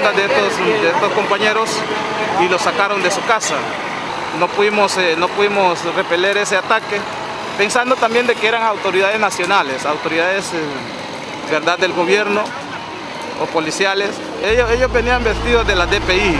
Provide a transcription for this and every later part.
bandas de estos compañeros y los sacaron de su casa. No pudimos repeler ese ataque, pensando también de que eran autoridades nacionales, autoridades ¿verdad? Del gobierno o policiales. Ellos venían vestidos de la DPI.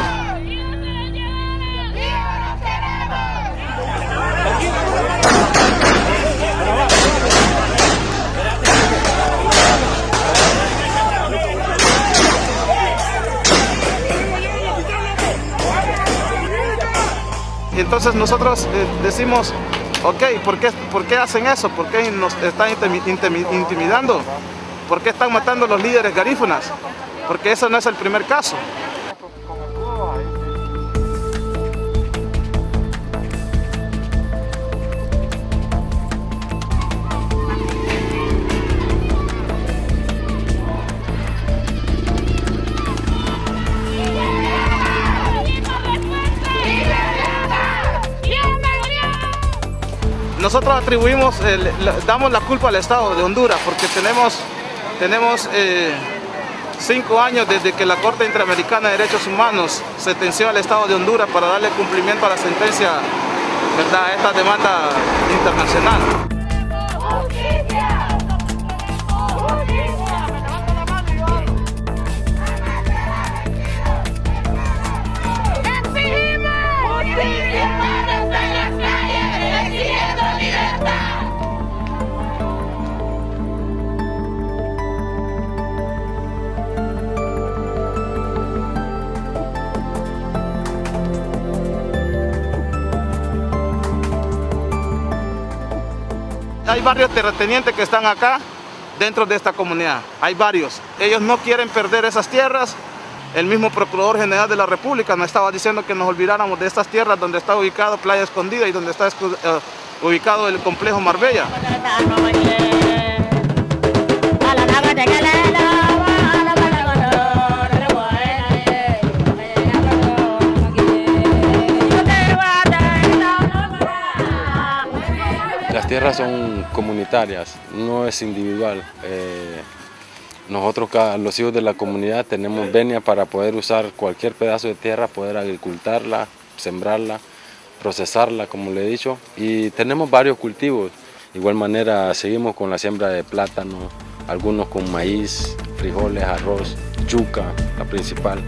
Y entonces nosotros decimos, ok, ¿por qué hacen eso? ¿Por qué nos están intimidando? ¿Por qué están matando a los líderes garífunas? Porque eso no es el primer caso. Nosotros atribuimos, damos la culpa al Estado de Honduras porque tenemos 5 años desde que la Corte Interamericana de Derechos Humanos sentenció al Estado de Honduras para darle cumplimiento a la sentencia, ¿verdad?, a esta demanda internacional. Hay varios terratenientes que están acá dentro de esta comunidad, hay varios. Ellos no quieren perder esas tierras. El mismo Procurador General de la República nos estaba diciendo que nos olvidáramos de estas tierras donde está ubicado Playa Escondida y donde está ubicado el complejo Marbella. Las tierras son comunitarias, no es individual. Nosotros, los hijos de la comunidad, tenemos venia para poder usar cualquier pedazo de tierra, poder agricultarla, sembrarla, procesarla, como le he dicho. Y tenemos varios cultivos. De igual manera, seguimos con la siembra de plátano, algunos con maíz, frijoles, arroz, yuca, la principal.